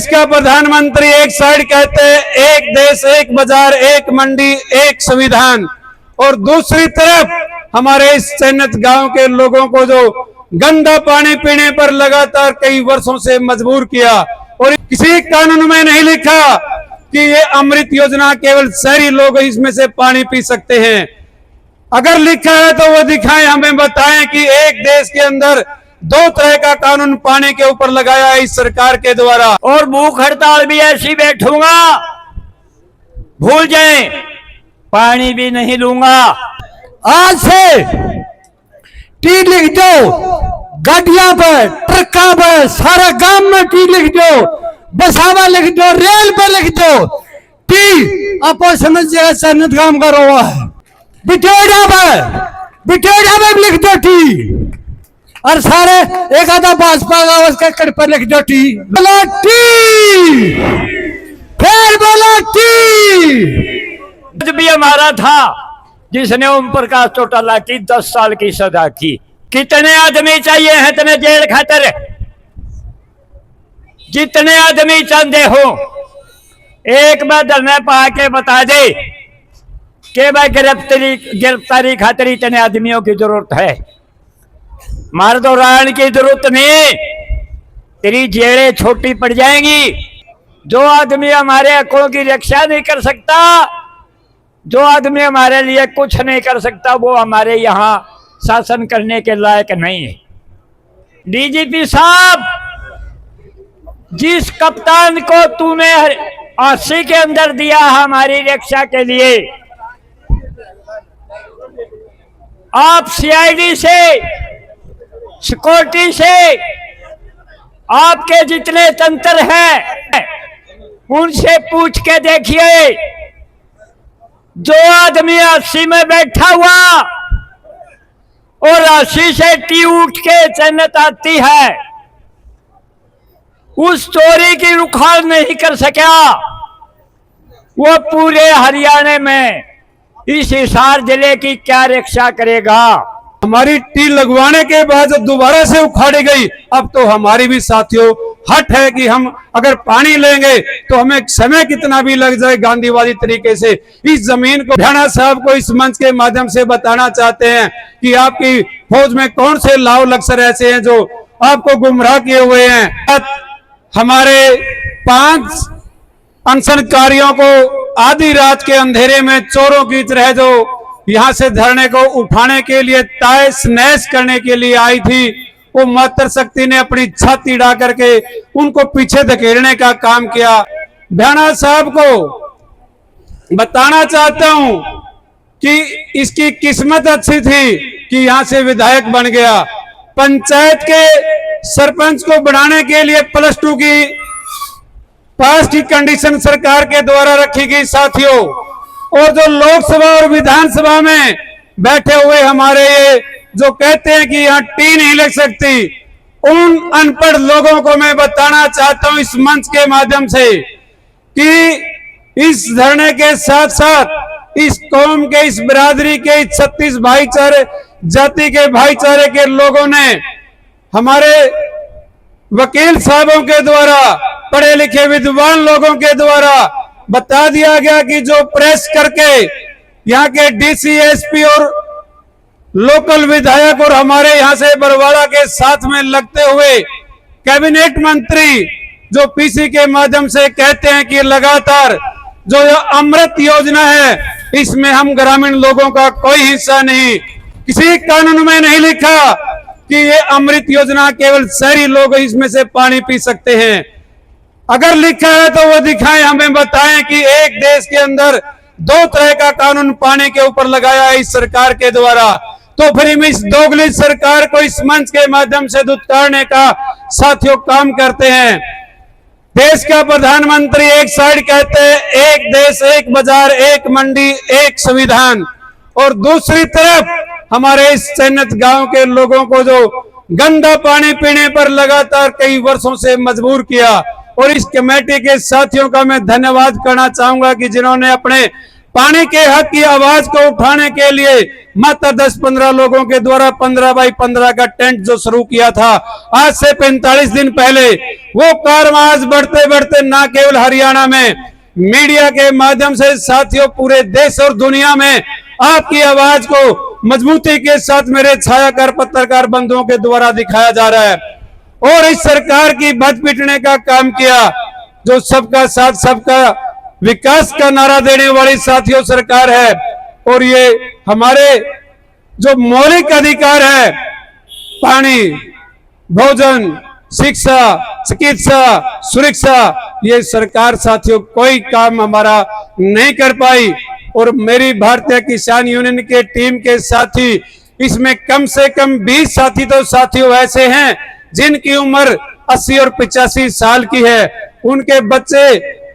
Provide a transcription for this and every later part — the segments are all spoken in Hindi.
देश का प्रधानमंत्री एक साइड कहते हैं एक देश एक बाजार एक मंडी एक संविधान, और दूसरी तरफ हमारे इस चयनित गांव के लोगों को जो गंदा पानी पीने पर लगातार कई वर्षों से मजबूर किया, और किसी कानून में नहीं लिखा कि ये अमृत योजना केवल शहरी लोग इसमें से पानी पी सकते हैं। अगर लिखा है तो वो दिखाएं, हमें बताएं कि एक देश के अंदर दो तरह का कानून पानी के ऊपर लगाया है इस सरकार के द्वारा। और भूख हड़ताल भी ऐसी बैठूंगा, भूल जाएं, पानी भी नहीं लूंगा। आज से टी लिख दो, गाड़ियां पर ट्रकों पर सारा गांव में टी लिख दो, बसावा लिख दो, रेल पे लिख दो टी। आपको समझ जाएगा चयनित गांव का रोवा है। बिटेड़ा में लिख दो टी, और सारे एक आधा भाजपा का उसके कड़ पर लिख दो टी। बोलो टी, फिर बोलो टी। कुछ भी हमारा था जिसने ओम प्रकाश चौटाला की 10 साल की सजा की। कितने आदमी चाहिए हैं तुम्हें जेल खातर? जितने आदमी चाहते हो एक बार धरना पा के बता दे कि भाई गिरफ्तारी खातिर इतने आदमियों की जरूरत है। मार दौरान की जरूरत नहीं, तेरी जेलें छोटी पड़ जाएंगी। जो आदमी हमारे हकों की रक्षा नहीं कर सकता, जो आदमी हमारे लिए कुछ नहीं कर सकता, वो हमारे यहाँ शासन करने के लायक नहीं है। डीजीपी साहब, जिस कप्तान को तूने 80 के अंदर दिया हमारी रक्षा के लिए, आप सीआईडी से, सिक्योरिटी से, आपके जितने तंत्र हैं उनसे पूछ के देखिए, जो आदमी 80 में बैठा हुआ और 80 से टी उठ के चयनित आती है, उस चोरी की रुखाल नहीं कर सका। वो पूरे हरियाणा में इस हिसार जिले की क्या रक्षा करेगा? हमारी टी लगवाने के बाद जब दोबारा से उखाड़ी गई, अब तो हमारी भी साथियों हट है कि हम अगर पानी लेंगे तो हमें समय कितना भी लग जाए गांधीवादी तरीके से इस जमीन को। ढाणा साहब को इस मंच के माध्यम से बताना चाहते हैं कि आपकी फौज में कौन से लाव लक्सर ऐसे हैं जो आपको गुमराह किए हुए हैं। हमारे 5 अनशनकारियों को आधी रात के अंधेरे में चोरों की तरह जो यहाँ से धरने को उठाने के लिए तहस नहस करने के लिए आई थी, वो मातृ शक्ति ने अपनी छाती उड़ा करके उनको पीछे धकेलने का काम किया। ढाणा साहब को बताना चाहता हूं कि इसकी किस्मत अच्छी थी कि यहां से विधायक बन गया। पंचायत के सरपंच को बनाने के लिए +2 की पास की कंडीशन सरकार के द्वारा रखी गई साथियों, और जो लोकसभा और विधानसभा में बैठे हुए हमारे ये जो कहते हैं कि यहाँ टी नहीं लग सकती, उन अनपढ़ लोगों को मैं बताना चाहता हूं इस मंच के माध्यम से कि इस धरने के साथ साथ इस कौम के, इस बिरादरी के, 36 भाईचारे जाति के भाईचारे के लोगों ने हमारे वकील साहबों के द्वारा, पढ़े लिखे विद्वान लोगों के द्वारा बता दिया गया कि जो प्रेस करके यहाँ के डीसी, एसपी और लोकल विधायक और हमारे यहाँ से बरवाड़ा के साथ में लगते हुए कैबिनेट मंत्री जो पीसी के माध्यम से कहते हैं कि लगातार जो अमृत योजना है इसमें हम ग्रामीण लोगों का कोई हिस्सा नहीं। किसी कानून में नहीं लिखा कि ये अमृत योजना केवल शहरी लोग इसमें से पानी पी सकते हैं। अगर लिखा है तो वो दिखाएं, हमें बताएं कि एक देश के अंदर दो तरह का कानून पानी के ऊपर लगाया है इस सरकार के द्वारा। तो फिर हम इस दोगली सरकार को इस मंच के माध्यम से धुतकारने का साथियों काम करते हैं। देश का प्रधानमंत्री एक साइड कहते हैं एक देश एक बाजार एक मंडी एक संविधान, और दूसरी तरफ हमारे इस चयनित गांव के लोगों को जो गंदा पानी पीने पर लगातार कई वर्षों से मजबूर किया। और इस कमेटी के साथियों का मैं धन्यवाद करना चाहूंगा कि जिन्होंने अपने पानी के हक की आवाज को उठाने के लिए मात्र 10-15 लोगों के द्वारा 15 बाई 15 का टेंट जो शुरू किया था आज से 45 दिन पहले, वो कारवां आज बढ़ते बढ़ते न केवल हरियाणा में मीडिया के माध्यम से साथियों पूरे देश और दुनिया में आपकी आवाज को मजबूती के साथ मेरे छायाकार पत्रकार बंधुओं के द्वारा दिखाया जा रहा है। और इस सरकार की बद पिटने का काम किया जो सबका साथ सबका विकास का नारा देने वाली साथियों सरकार है। और ये हमारे जो मौलिक अधिकार है, पानी, भोजन, शिक्षा, चिकित्सा, सुरक्षा, ये सरकार साथियों कोई काम हमारा नहीं कर पाई। और मेरी भारतीय किसान यूनियन के टीम के साथी इसमें कम से कम 20 साथी तो साथियों ऐसे हैं जिनकी उम्र 80 और 85 साल की है। उनके बच्चे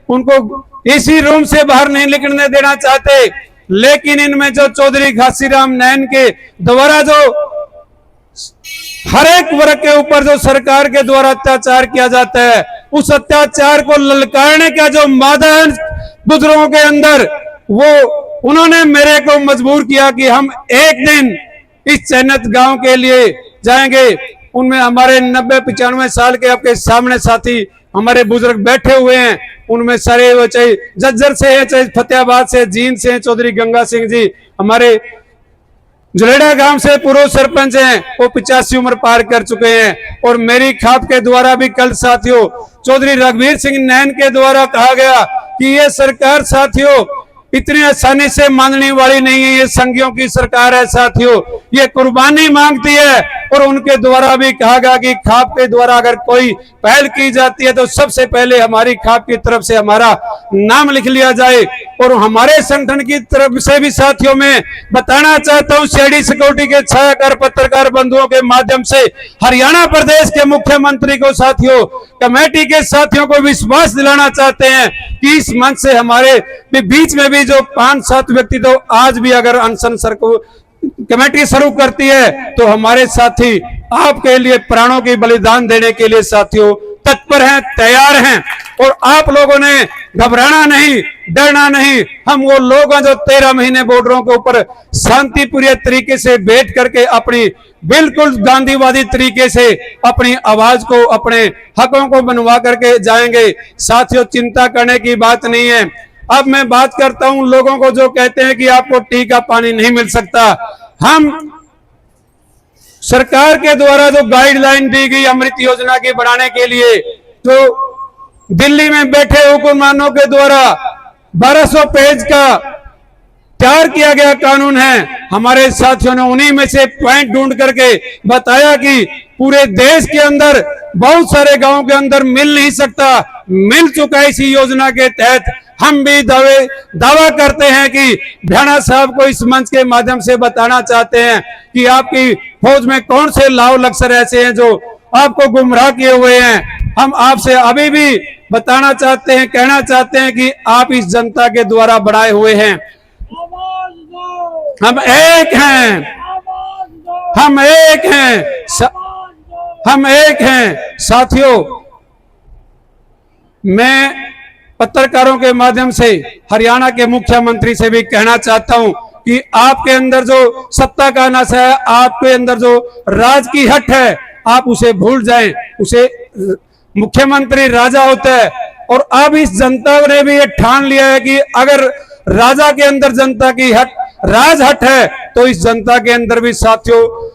उनको इसी रूम से बाहर नहीं निकलने देना चाहते, लेकिन इनमें जो चौधरी घासीराम नैन के द्वारा जो हर एक वर्ग के ऊपर जो सरकार के द्वारा अत्याचार किया जाता है, उस अत्याचार को ललकारने का जो मादा है बुजुर्गों के अंदर, वो उन्होंने मेरे को मजबूर किया कि हम एक दिन इस चैनत गांव के लिए जाएंगे। उनमें हमारे 90-95 साल के आपके सामने साथी हमारे बुजुर्ग बैठे हुए हैं, उनमें सारे वो चाहे जज्जर से है, चाहे फतेहाबाद से, जींद से चौधरी गंगा सिंह जी हमारे जुलेड़ा गांव से पूर्व सरपंच हैं, वो 85 उम्र पार कर चुके हैं। और मेरी खाप के द्वारा भी कल साथियों चौधरी रघुवीर सिंह नैन के द्वारा कहा गया कि ये सरकार साथियों इतनी आसानी से मानने वाली नहीं है, ये संघियों की सरकार है साथियों, ये कुर्बानी मांगती है। और उनके द्वारा भी कहा गया कि खाप के द्वारा अगर कोई पहल की जाती है तो सबसे पहले हमारी खाप की तरफ से हमारा नाम लिख लिया जाए। और हमारे संगठन की तरफ से भी साथियों में बताना चाहता हूं, सीआईडी सिक्योरिटी के छायाकार पत्रकार बंधुओं के माध्यम से हरियाणा प्रदेश के मुख्यमंत्री को साथियों, कमेटी के साथियों को विश्वास दिलाना चाहते हैं कि इस मंच से हमारे बीच में भी जो 5-7 व्यक्ति तो आज भी अगर अनशन सर को कमेटी शुरू करती है तो हमारे साथी आपके लिए प्राणों की बलिदान देने के लिए साथियों तत्पर हैं, तैयार हैं। और आप लोगों ने घबराना नहीं, डरना नहीं। हम वो लोग हैं जो 13 महीने बॉर्डरों के ऊपर शांतिपूर्ण तरीके से बैठ करके अपनी बिल्कुल गांधीवादी तरीके से अपनी आवाज को, अपने हकों को बनवा करके जाएंगे साथियों, चिंता करने की बात नहीं है। अब मैं बात करता हूं लोगों को जो कहते हैं कि आपको टी का पानी नहीं मिल सकता। हम सरकार के द्वारा जो गाइडलाइन दी गई अमृत योजना की बढ़ाने के लिए, जो दिल्ली में बैठे हुक्मरानों के द्वारा 1200 पेज का तैयार किया गया कानून है, हमारे साथियों ने उन्हीं में से पॉइंट ढूंढ करके बताया कि पूरे देश के अंदर बहुत सारे गांवों के अंदर मिल नहीं सकता, मिल चुका है इसी योजना के तहत। हम भी दावा करते हैं कि भ्याणा साहब को इस मंच के माध्यम से बताना चाहते हैं कि आपकी फौज में कौन से लाव लक्सर ऐसे हैं जो आपको गुमराह किए हुए हैं। हम आपसे अभी भी बताना चाहते हैं, कहना चाहते हैं कि आप इस जनता के द्वारा बढ़ाए हुए हैं। हम एक हैं, हम एक हैं, हम एक हैं साथियों। मैं पत्रकारों के माध्यम से हरियाणा के मुख्यमंत्री से भी कहना चाहता हूं कि आपके अंदर जो सत्ता का नशा है, आपके अंदर जो राज की हट है, आप उसे भूल जाएं। उसे मुख्यमंत्री राजा होता है और अब इस जनता ने भी ये ठान लिया है कि अगर राजा के अंदर जनता की हट, राज हट है, तो इस जनता के अंदर भी साथियों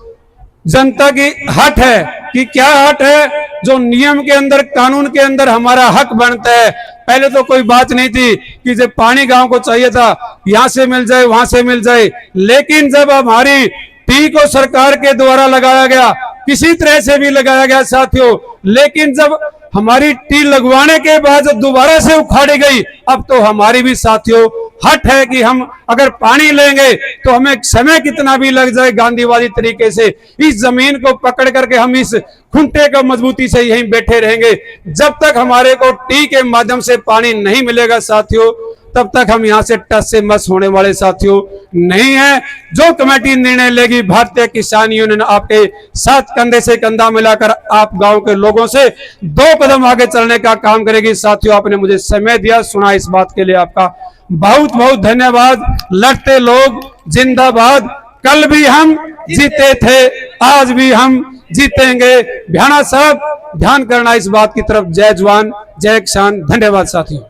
जनता की हट है। कि क्या हट है? जो नियम के अंदर, कानून के अंदर हमारा हक बनता है। पहले तो कोई बात नहीं थी कि जब पानी गांव को चाहिए था यहां से मिल जाए, वहां से मिल जाए, लेकिन जब हमारी टी को सरकार के द्वारा लगाया गया, किसी तरह से भी लगाया गया साथियों, लेकिन जब हमारी टी लगवाने के बाद जब दोबारा से उखाड़ी गई, अब तो हमारी भी साथियों हट है कि हम अगर पानी लेंगे तो हमें समय कितना भी लग जाए, गांधीवादी तरीके से इस जमीन को पकड़ करके हम इस खुंटे को मजबूती से यहीं बैठे रहेंगे। जब तक हमारे को टी के माध्यम से पानी नहीं मिलेगा साथियों, तब तक हम यहां से टस से मस होने वाले साथियों नहीं है। जो कमेटी निर्णय लेगी, भारतीय किसान यूनियन आपके साथ कंधे से कंधा मिलाकर आप गांव के लोगों से 2 कदम आगे चलने का काम करेगी। साथियों, आपने मुझे समय दिया, सुना, इस बात के लिए आपका बहुत बहुत धन्यवाद। लड़ते लोग जिंदाबाद। कल भी हम जीते थे, आज भी हम जीतेंगे। भ्याणा साहब ध्यान करना इस बात की तरफ। जय जवान जय किसान। धन्यवाद साथियों।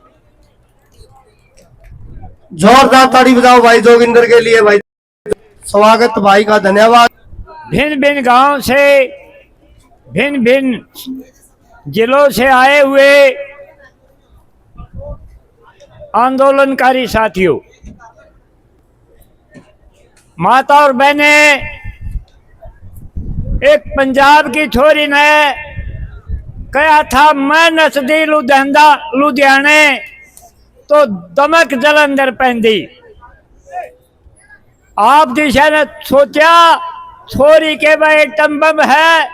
जोरदार ताड़ी बजाओ भाई जोगिंदर के लिए। भाई स्वागत भाई का, धन्यवाद। भिन्न भिन्न गांव से, भिन्न भिन्न जिलों से आए हुए आंदोलनकारी साथियों, माता और बहने, एक पंजाब की छोरी ने कहा था मैं नसदी लुधियाने तो दमक जलंधर पहनदी। आप दिशा ने सोचा छोरी के भाई टम्बम है,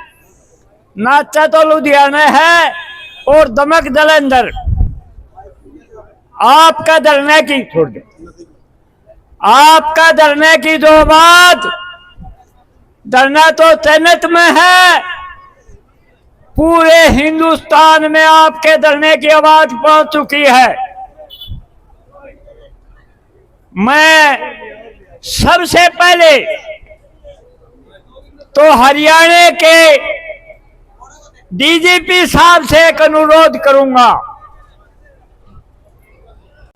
नाचा तो लुधियाना है और दमक जलंधर। आपका धरने की छोड़ दे, आपका धरने की जो बात, धरना तो तैनात में है। पूरे हिंदुस्तान में आपके धरने की आवाज पहुंच चुकी है। मैं सबसे पहले तो हरियाणा के डीजीपी साहब से एक अनुरोध करूंगा।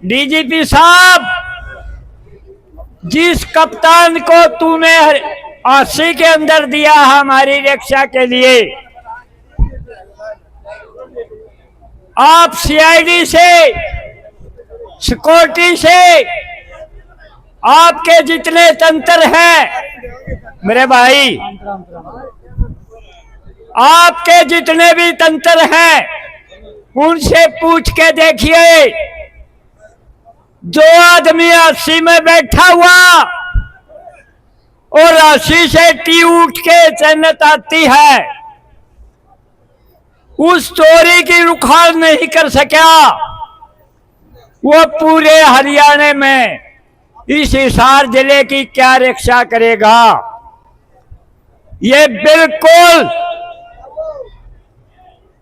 डीजीपी साहब, जिस कप्तान को तूने 80 के अंदर दिया हमारी रक्षा के लिए, आप सीआईडी से, सिक्योरिटी से, आपके जितने तंत्र हैं मेरे भाई, आपके जितने भी तंत्र हैं उनसे पूछ के देखिए। जो आदमी 80 में बैठा हुआ और 80 से टी उठ के जन्नत आती है, उस चोरी की रुखाल नहीं कर सका, वो पूरे हरियाणा में इस हिसार जिले की क्या रक्षा करेगा? ये बिल्कुल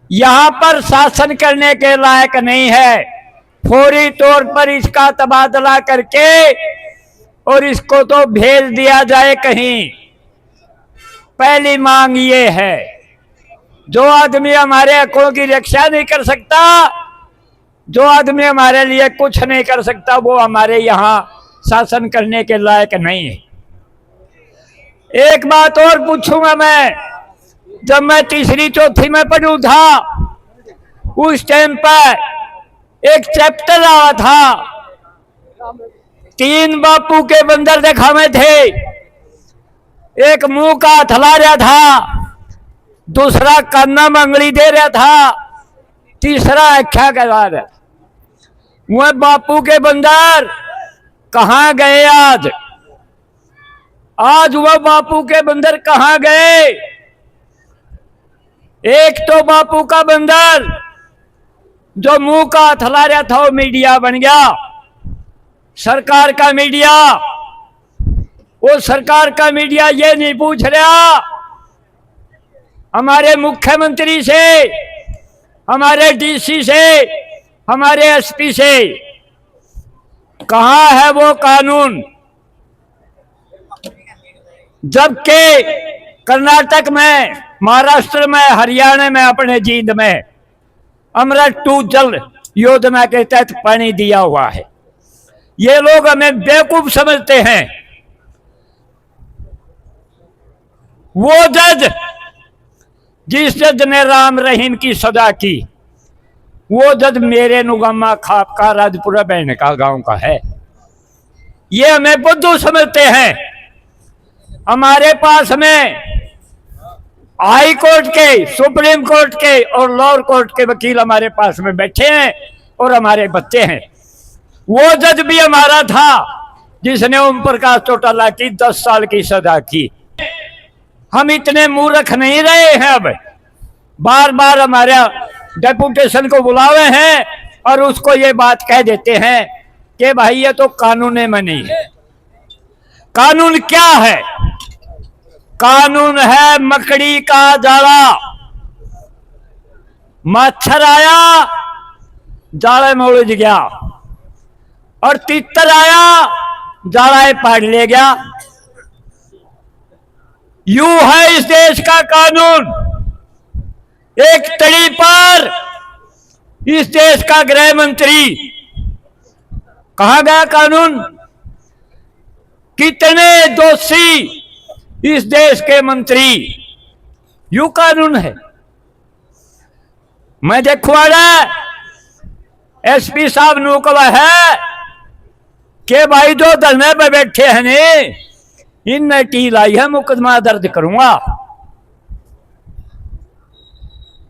यहां पर शासन करने के लायक नहीं है। फौरी तौर पर इसका तबादला करके और इसको तो भेज दिया जाए कहीं। पहली मांग ये है, जो आदमी हमारे हकों की रक्षा नहीं कर सकता, जो आदमी हमारे लिए कुछ नहीं कर सकता, वो हमारे यहाँ शासन करने के लायक नहीं है। एक बात और पूछूंगा मैं, जब मैं तीसरी चौथी में पढ़ू था उस टाइम पर एक चैप्टर आया था, 3 बापू के बंदर दिखावे थे। एक मुंह का हथला रहा था, दूसरा काना में अंगली दे रहा था, तीसरा आख्या करवा रहा था। वह बापू के बंदर कहाँ गए आज? आज वह बापू के बंदर कहाँ गए? एक तो बापू का बंदर जो मुंह का हथला रहा था वो मीडिया बन गया, सरकार का मीडिया। वो सरकार का मीडिया ये नहीं पूछ रहा हमारे मुख्यमंत्री से, हमारे डीसी से, हमारे एसपी से, कहाँ है वो कानून? जबकि कर्नाटक में, महाराष्ट्र में, हरियाणा में, अपने जींद में अमृत 2 जल योजना के तहत पानी दिया हुआ है। ये लोग हमें बेवकूफ समझते हैं। वो जज, जिस जज ने राम रहीम की सजा की, वो जज मेरे नुगम्मा खाप का राजपुरा बहन का गांव का है। ये हमें बुद्धू समझते हैं। हमारे पास में हाई कोर्ट के, सुप्रीम कोर्ट के और लोअर कोर्ट के वकील हमारे पास में बैठे हैं और हमारे बच्चे हैं। वो जज भी हमारा था जिसने ओम प्रकाश चौटाला की 10 साल की सजा की। हम इतने मूर्ख नहीं रहे हैं। अब बार बार हमारे डेपुटेशन को बुलावे हैं और उसको ये बात कह देते हैं कि भाई ये तो कानून में नहीं है। कानून क्या है? कानून है मकड़ी का जाला। मच्छर आया, जाले में उलझ गया। और तीतर आया, जाड़ाए पाड़ ले गया। यू है इस देश का कानून। एक तड़ी पर इस देश का गृह मंत्री, कहा गया कानून? कितने दोषी इस देश के मंत्री, यू कानून है। मैं देखवाड़ा एसपी साहब नु कहा है कि भाई जो धरने पे बैठे हैं ने इनने टी लाई है, मुकदमा दर्ज करूंगा।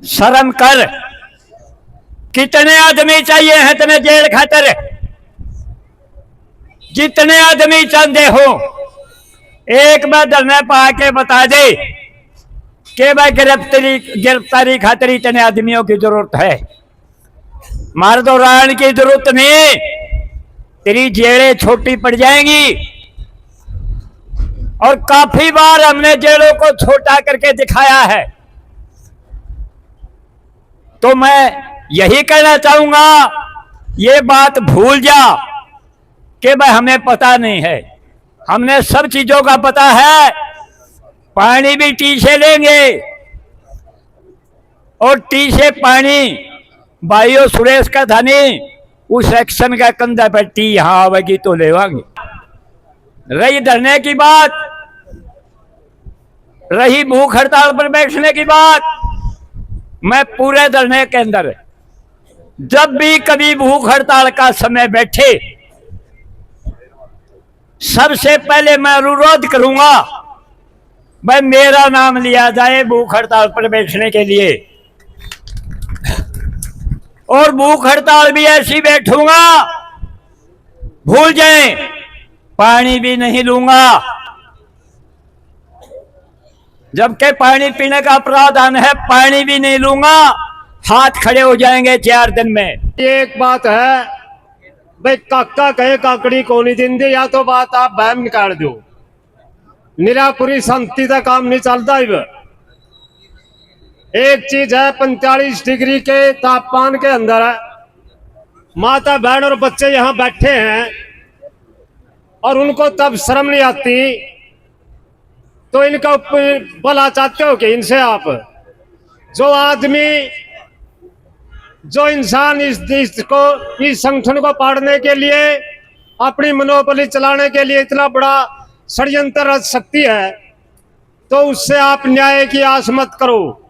शर्म कर। कितने आदमी चाहिए हैं तुम्हें जेल खातर? जितने आदमी चाहते हो, एक बार धरने पा के बता दे कि भाई गिरफ्तारी खातिर इतने आदमियों की जरूरत है। मार दो रायन की जरूरत नहीं, तेरी जेलें छोटी पड़ जाएंगी। और काफी बार हमने जेलों को छोटा करके दिखाया है। तो मैं यही कहना चाहूंगा, ये बात भूल जा कि भाई हमें पता नहीं है। हमने सब चीजों का पता है। पानी भी टी से लेंगे और टी से पानी भाइयों सुरेश का था नहीं, उस एक्शन का कंधा पर टी यहां आवेगी तो लेवांगे। रही धरने की बात, रही भूख हड़ताल पर बैठने की बात, मैं पूरे धरने के अंदर जब भी कभी भूख हड़ताल का समय बैठे, सबसे पहले मैं अनुरोध करूंगा भाई मेरा नाम लिया जाए भूख हड़ताल पर बैठने के लिए। और भूख हड़ताल भी ऐसी बैठूंगा, भूल जाएं, पानी भी नहीं लूंगा। जबकि पानी पीने का प्रावधान है, पानी भी नहीं लूंगा। हाथ खड़े हो जाएंगे 4 दिन में। एक बात है भाई, काका कहे काकड़ी को नहीं दिंदे, या तो बात आप बहम निकाल दो। निरापुरी शांति का काम नहीं चलता। एक चीज है, 45 डिग्री के तापमान के अंदर है, माता बहन और बच्चे यहाँ बैठे हैं और उनको तब शर्म नहीं आती, तो इनका भला चाहते हो कि इनसे आप जो आदमी, जो इंसान इस संगठन को पाड़ने के लिए, अपनी मनोबली चलाने के लिए इतना बड़ा षड्यंत्र रच सकती है, तो उससे आप न्याय की आस मत करो।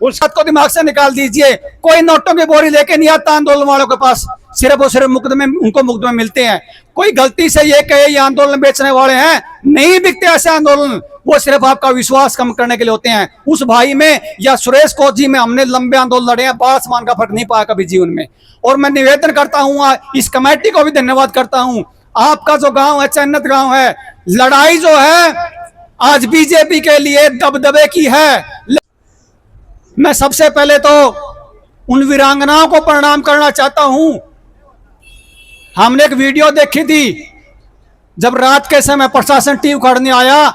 उस बात को दिमाग से निकाल दीजिए। कोई नोटों की बोरी लेके नहीं आता आंदोलन वालों के पास, सिर्फ और सिर्फ मुकदमे, उनको मुकदमे मिलते हैं। कोई गलती से ये कहे ये आंदोलन बेचने वाले हैं, नहीं बिकते ऐसे आंदोलन। वो सिर्फ आपका विश्वास कम करने के लिए होते हैं। उस भाई में या सुरेश कोच जी में हमने लंबे आंदोलन लड़े हैं, बाल समान का फर्क नहीं पाया कभी जीवन में। और मैं निवेदन करता हूँ, इस कमेटी को भी धन्यवाद करता हूँ। आपका जो गांव है, चन्नत गांव है, लड़ाई जो है आज बीजेपी के लिए दबदबे की है। मैं सबसे पहले तो उन वीरांगनाओं को प्रणाम करना चाहता हूं। हमने एक वीडियो देखी थी, जब रात के समय प्रशासन टीम उखाड़ने आया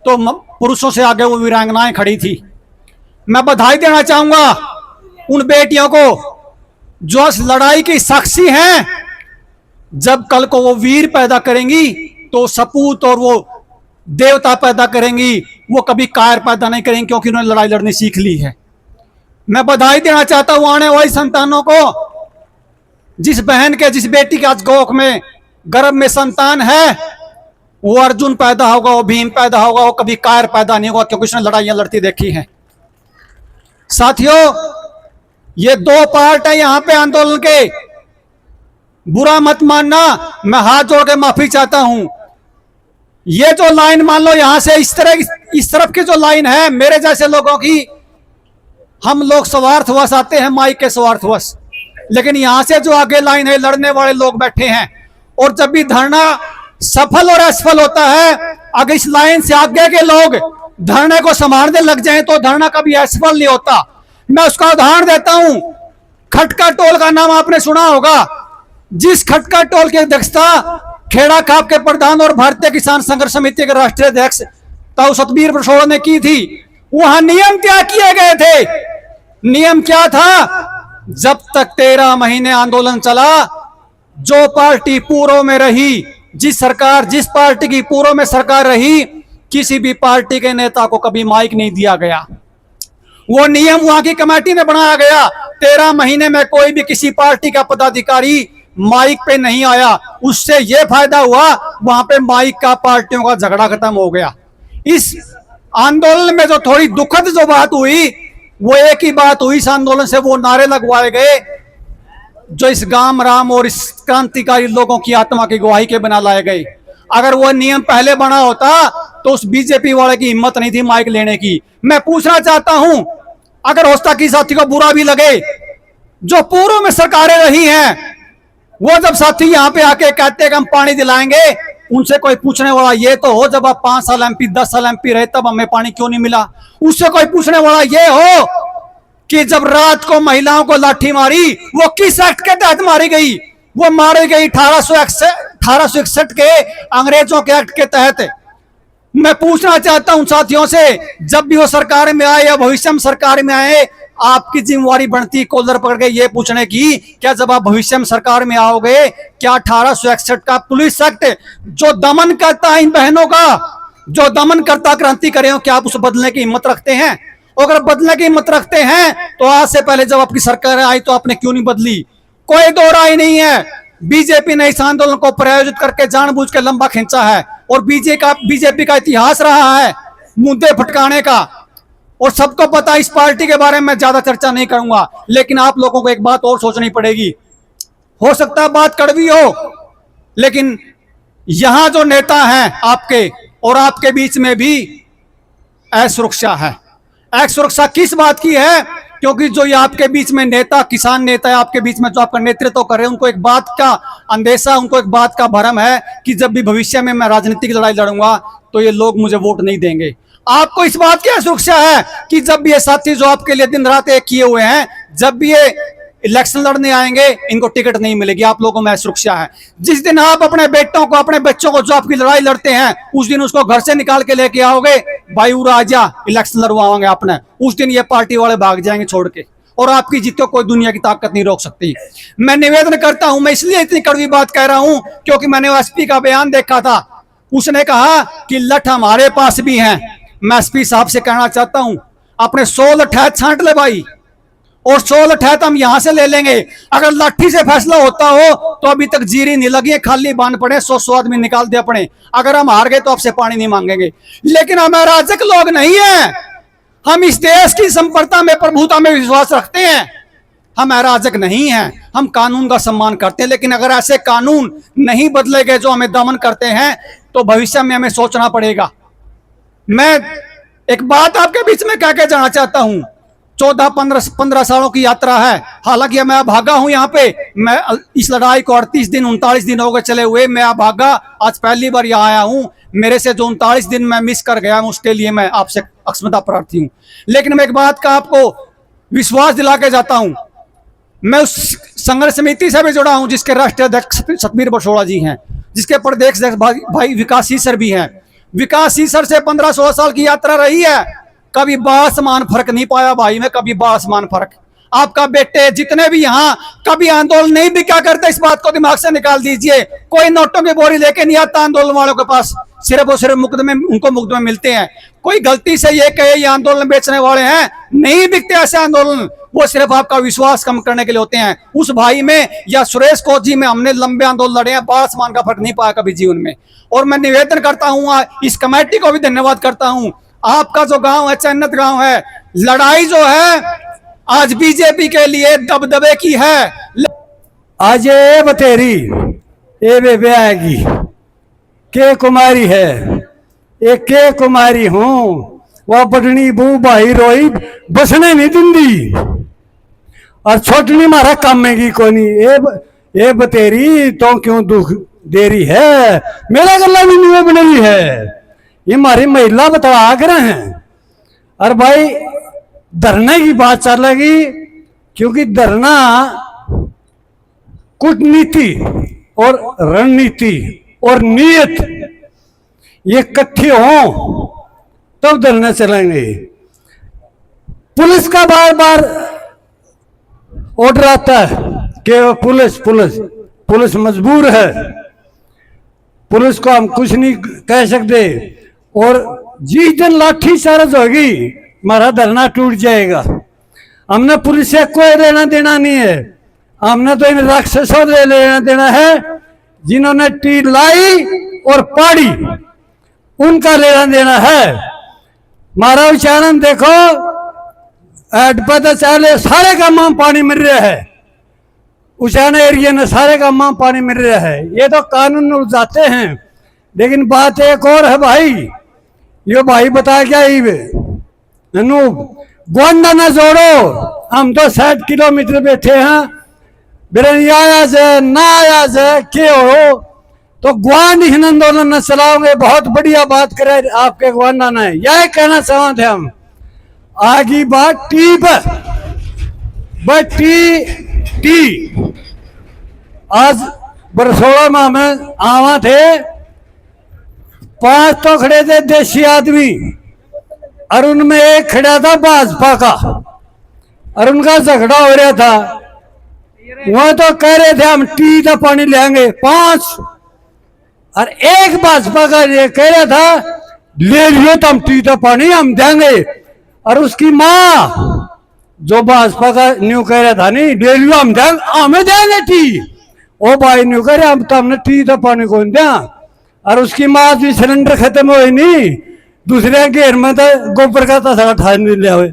तो पुरुषों से आगे वो वीरांगनाएं खड़ी थी। मैं बधाई देना चाहूंगा उन बेटियों को जो इस लड़ाई की साक्षी हैं। जब कल को वो वीर पैदा करेंगी तो सपूत और वो देवता पैदा करेंगी, वो कभी कायर पैदा नहीं करेंगे, क्योंकि उन्होंने लड़ाई लड़नी सीख ली है। मैं बधाई देना चाहता हूं आने वाली संतानों को। जिस बहन के, जिस बेटी के आज गोख में, गर्भ में संतान है, वो अर्जुन पैदा होगा, वो भीम पैदा होगा, वो कभी कायर पैदा नहीं होगा, क्योंकि उसने लड़ाइयां लड़ती देखी हैं। साथियों, ये 2 पार्ट है यहां पे आंदोलन के, बुरा मत मानना। मैं हाथ जोड़ के माफी चाहता हूं। ये जो लाइन मान लो यहां से इस तरफ की जो लाइन है, मेरे जैसे लोगों की, हम लोग स्वार्थवश आते हैं, माइक के स्वार्थवश। लेकिन यहां से जो आगे लाइन है, लड़ने वाले लोग बैठे हैं। और जब भी धरना सफल और असफल होता है, अगर इस लाइन से आगे के लोग धरने को संभालने लग जाएं तो धरना कभी असफल नहीं होता। मैं उसका उदाहरण देता हूं। खटका टोल का नाम आपने सुना होगा। जिस खटका टोल की अध्यक्षता खेड़ा खाप के प्रधान और भारतीय किसान संघर्ष समिति के राष्ट्रीय अध्यक्ष ताऊ सतबीर प्रसोड़ ने की थी, वहां नियम क्या किए गए थे? नियम क्या था? जब तक 13 महीने आंदोलन चला, जो पार्टी पूर्व में रही, जिस पार्टी की पूर्व में सरकार रही, किसी भी पार्टी के नेता को कभी माइक नहीं दिया गया। वो नियम वहां की कमेटी ने बनाया गया। 13 महीने में कोई भी किसी पार्टी का पदाधिकारी माइक पे नहीं आया। उससे यह फायदा हुआ, वहां पे माइक का पार्टियों का झगड़ा खत्म हो गया। इस आंदोलन में जो थोड़ी दुखद जो बात हुई, वो एक ही बात हुई इस आंदोलन से, वो नारे लगवाए गए जो इस गांव राम और इस क्रांतिकारी लोगों की आत्मा की गवाही के बिना लाए गए। अगर वो नियम पहले बना होता तो उस बीजेपी वाले की हिम्मत नहीं थी माइक लेने की। मैं पूछना चाहता हूं, अगर होता कि साथी को बुरा भी लगे, जो पूर्व में सरकारें रही हैं, वो जब साथी यहां पे आके कहते हैं कि हम पानी दिलाएंगे, उनसे कोई पूछने वाला ये तो हो, जब आप 5 साल एमपी 10 साल एमपी रहे तब हमें पानी क्यों नहीं मिला? उससे कोई पूछने वाला ये हो कि जब रात को महिलाओं को लाठी मारी, वो किस एक्ट के तहत मारी गई? वो मारी गई 1861 के अंग्रेजों के एक्ट के तहत। मैं पूछना चाहता हूं साथियों से, जब भी वो सरकार में आए या भविष्य में सरकार में आए, आपकी जिम्मेवारी बनती कॉलर पकड़ के ये पूछने की, क्या जब आप भविष्य में सरकार में आओगे, क्या 1861 का पुलिस एक्ट जो दमन करता है इन बहनों का, जो दमन करता क्रांतिकारियों, क्या आप उसे बदलने की हिम्मत रखते हैं? अगर बदलने की हिम्मत रखते हैं तो आज से पहले जब आपकी सरकार आई तो आपने क्यों नहीं बदली? कोई दो राय नहीं है। बीजेपी ने इस आंदोलन को प्रायोजित करके जानबूझ के लंबा खींचा है, और बीजेपी का इतिहास रहा है मुद्दे फटकाने का, और सबको पता। इस पार्टी के बारे में मैं ज्यादा चर्चा नहीं करूंगा, लेकिन आप लोगों को एक बात और सोचनी पड़ेगी। हो सकता है बात कड़वी हो, लेकिन यहां जो नेता हैं आपके और आपके बीच में भी असुरक्षा है। असुरक्षा किस बात की है? क्योंकि जो ये आपके बीच में नेता, किसान नेता है आपके बीच में, जो आपका नेतृत्व कर रहे हैं, उनको एक बात का अंदेशा, उनको एक बात का भरम है कि जब भी भविष्य में मैं राजनीतिक लड़ाई लड़ूंगा तो ये लोग मुझे वोट नहीं देंगे। आपको इस बात की सुरक्षा है कि जब भी ये साथी जो आपके लिए दिन रात एक किए हुए हैं, जब भी ये इलेक्शन लड़ने आएंगे, इनको टिकट नहीं मिलेगी। आप लोगों में सुरक्षा है। जिस दिन आप अपने बेटों को, अपने बच्चों को, जो आपकी लड़ाई लड़ते हैं, उस दिन उसको घर से निकाल के लेके आओगे, भाई उरा आजा, इलेक्शन लड़वाओगे आपने, उस दिन ये पार्टी वाले भाग जाएंगे छोड़ के, और आपकी जीत को कोई दुनिया की ताकत नहीं रोक सकती। मैं निवेदन करता हूं, मैं इसलिए इतनी कड़वी बात कह रहा हूं क्योंकि मैंने एसपी का बयान देखा था। उसने कहा कि लठ हमारे पास भी हैं। मैं एसपी साहब से कहना चाहता हूं, अपने 100 लठैत छांट ले भाई, और 100 लठैत हम यहां से ले लेंगे। अगर लाठी से फैसला होता हो तो अभी तक जीरी नहीं लगी है, खाली बांध पड़े, 100 आदमी निकाल दे अपने। अगर हम हार गए तो आपसे पानी नहीं मांगेंगे। लेकिन हम अराजक लोग नहीं है। हम इस देश की संप्रभुता में, प्रभुता में विश्वास रखते हैं। हम अराजक नहीं हैं, हम कानून का सम्मान करते हैं। लेकिन अगर ऐसे कानून नहीं बदले गए जो हमें दमन करते हैं, तो भविष्य में हमें सोचना पड़ेगा। मैं एक बात आपके बीच में कह के जाना चाहता हूं। 14-15 सालों की यात्रा है। हालांकि मैं भागा हूं यहाँ पे। मैं इस लड़ाई को 38 दिन 39 दिन हो गए चले हुए। मैं भागा, आज पहली बार यहाँ आया हूं। मेरे से जो 39 दिन मैं मिस कर गया हूं, उसके लिए मैं आपसे क्षमता प्रार्थी हूं। लेकिन मैं एक बात का आपको विश्वास दिला के जाता हूं, मैं उस संघर्ष समिति से भी जुड़ा हूं जिसके राष्ट्रीय अध्यक्ष सतबीर बसोड़ा जी हैं, जिसके प्रदेश अध्यक्ष भाई विकास सीसर भी हैं। विकास सीसर से 15-16 साल की यात्रा रही है। कभी बासमान फर्क नहीं पाया भाई में, कभी बासमान फर्क। आपका बेटे जितने भी यहाँ कभी आंदोलन नहीं भी क्या करते, इस बात को दिमाग से निकाल दीजिए। कोई नोटों की बोरी लेके नहीं आता आंदोलन वालों के पास, सिर्फ और सिर्फ मुकदमे, उनको मुकदमे मिलते हैं। कोई गलती से ये कहे ये आंदोलन बेचने वाले हैं, नहीं बिकते ऐसे आंदोलन। वो सिर्फ आपका विश्वास कम करने के लिए होते हैं। उस भाई में या सुरेश कोजी में हमने लंबे आंदोलन लड़े हैं, बासमान का फर्क नहीं पाया कभी जीवन में। और मैं निवेदन करता हूँ, इस कमेटी को भी धन्यवाद करता हूँ। आपका जो गांव है, चन्नत गांव है, लड़ाई जो है आज बीजेपी के लिए दबदबे की है। आज ये बतेरी ये बेबे आएगी के कुमारी है, एक के कुमारी हूं, वह बटनी बू भाई रोई बसने नहीं दिंदी, और छोटनी मारा कामेगी कोनी। ये बतेरी तो क्यों दुख देरी है, मेरा गला भी नहीं बनेगी है। ये हमारी महिला बतला कर हैं। और भाई धरने की बात चलेगी, क्योंकि धरना कूटनीति और रणनीति और नीयत ये इकट्ठे हो तब धरने चलेंगे। पुलिस का बार बार ऑर्डर आता है कि पुलिस पुलिस मजबूर है, पुलिस को हम कुछ नहीं कह सकते। और जिस दिन लाठी चार्ज होगी हमारा धरना टूट जाएगा। हमने पुलिस से कोई लेना देना नहीं है, हमने तो इन राक्षसों से लेना देना है जिन्होंने टीर लाई और पाड़ी, उनका लेना देना है। हमारा उच्चारण देखो, पता चले सारे गांव में पानी मिल रहा है, उचाना एरिया में सारे गांव में पानी मिल रहा है। ये तो कानून उलझाते हैं, लेकिन बात एक और है भाई, यो भाई बता क्या ही गोंडा न जोड़ो, हम तो 60 किलोमीटर बैठे हैं, बिरन आया से ना आया से क्या हो तो ग्वांड आंदोलन न चलाओगे। बहुत बढ़िया बात करे आपके ग्वांडा ने, यही कहना चाहते हम। आगे बात टी पर टी आज बरसोड़ा माह में आवा थे, 5 तो खड़े थे देशी आदमी और उनमें एक खड़ा था भाजपा का, और उनका झगड़ा हो रहा था। वह तो कह रहे थे हम टी का पानी लेंगे 5, और एक भाजपा का ये कह रहा था ले लियो तो हम टी का पानी हम देंगे। और उसकी माँ जो भाजपा का न्यू कह रहा था नहीं ले लियो हम देंगे, हमें देंगे टी। ओ भाई न्यू कह रहे हम तो हमने टी का पानी कौन दिया। और उसकी माँ भी सिलेंडर खत्म हो नहीं, दूसरे घेर में तो गोबर का तसा ठान लिया हुए।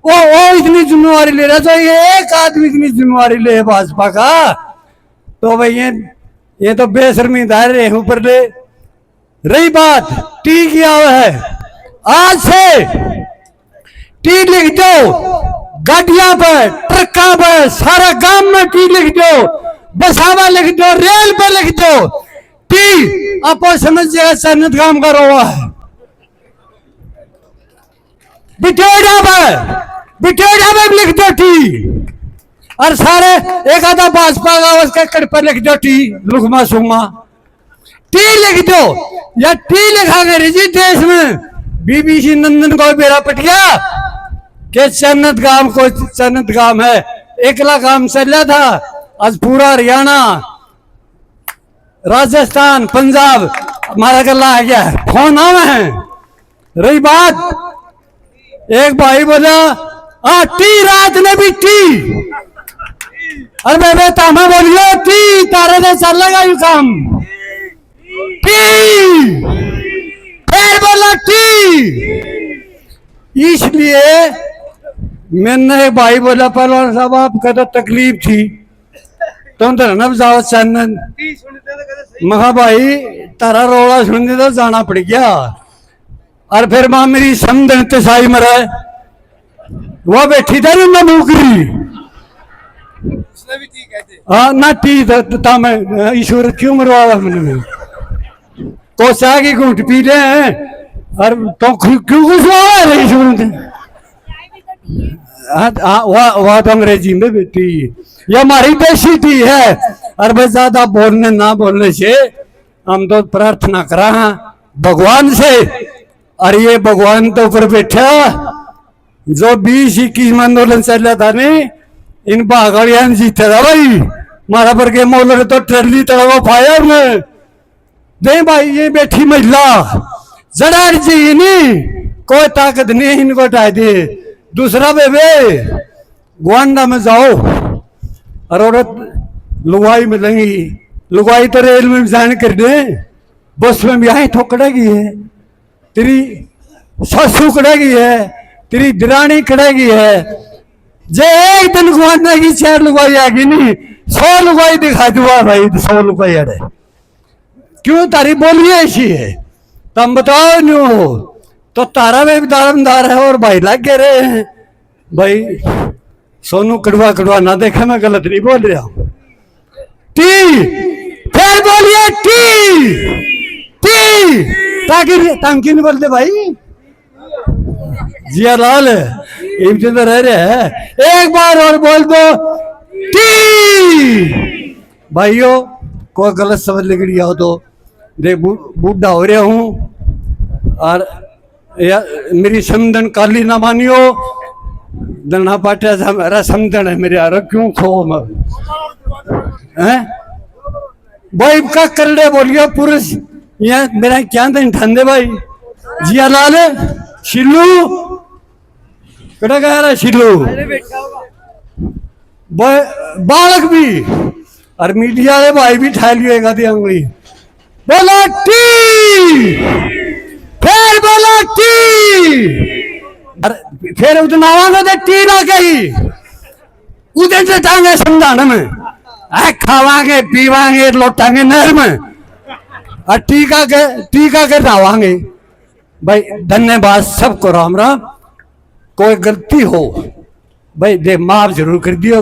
वो इतनी जिम्मेवारी ले रहा था, ये एक आदमी इतनी जिम्मेवारी ले भाजपा का, तो भाई ये तो बेशर्मी दायरे ऊपर ले। रही बात टी किया हुआ है, आज से टी लिख दो, गाड़ियां पर ट्रकों पर सारा गांव में टी लिख दो, बसावा लिख दो, रेल पे लिख दो टी। आपको समझ जाएगा सन्नत काम का रोवा है। बिठोड़ा में लिख दो टी, और सारे एक आधा भाजपा का उसके कड़ पर लिख दो टी, लुकमा सुमा टी लिख दो। या टी लिखा गया जी देश में, बीबीसी नंदन को बेरा पटिया के सन्नत गांव है, एकला काम चल रहा था, आज पूरा हरियाणा राजस्थान पंजाब हमारा गला आ गया है, फोन आवे हैं। रही बात एक भाई बोला टी रात में भी टी, अरे मैं तामा बोलियो टी तारे से चलेगा यू काम टी, फिर बोला टी। इसलिए मैंने एक भाई बोला पहलवान साहब आपका तो तकलीफ थी तुम तो न जाओ चैनल, महा भाई तारा रोला सुनने तो जाना पड़ गया। और फिर मां मेरी समझन तसाई मरा, वो बैठी था ना मुकरी, हाँ ना टी था मैं ईश्वर क्यों मरवा मैंने तो चाह की घूट पी ले और तो क्यों घुसवा ईश्वर वह तो अंग्रेजी में बेटी, ये हमारी देशी टी है। और बस ज्यादा बोलने ना बोलने से हम तो प्रार्थना करा भगवान से, और ये भगवान तो ऊपर बैठा जो 20-21 आंदोलन चल रहा था नहीं, इन भागड़िया जीता था भाई, मारा पर के मोल तो ट्रेली तड़वा पाया उन्हें दे भाई। ये बैठी महिला जरा जी नहीं कोई ताकत नहीं इनको हटा दे। दूसरा बेबे ग्वांडा में जाओ और औरत लुगाई मिलेंगी, लुगाई तो रेल में जान कर दे, बस में भी आई ठोकड़ेगी है, तेरी सासू कड़ेगी है, तेरी दिरानी कड़ेगी है। जे एक दिन ग्वांडा की 4 लुगाई आ गई नहीं 100 लुगाई दिखा दूंगा भाई, 100 लुगाई अड़े क्यों तारी बोली ऐसी है तुम बताओ न्यू हो तो तारा में भी दारमदार है और भाई लग गए रहे हैं भाई। सोनू कड़वा कड़वा ना देखे मैं गलत नहीं बोल रहा हूं। टी फिर बोलिए टी टी ताकि नहीं बोलते भाई जिया लाल तो रह रहे हैं। एक बार और बोल दो टी। भाइयों कोई गलत समझ लग रही हो तो देख बूढ़ा हो रहा हूँ और मेरी समझन काली ना मानियो, दना पाटिया मेरा समझन है मेरे यार क्यों खो मैं हैं भाई का करड़े बोलियो पुरुष यहाँ मेरा क्या दिन ठंडे भाई जिया लाल शिल्लू कड़ा कह रहा शिल्लू बालक भी और मीडिया वाले भाई भी ठा लिएगा दी अंगली बोला टी फिर बोला टी फिर उतना आवांगे टी ना कही उधर से जाएंगे समझाने में खावांगे पीवांगे लौटांगे नहर में और टीका के नहावांगे भाई धन्यवाद सबको राम राम कोई गलती हो भाई दे माफ जरूर कर दियो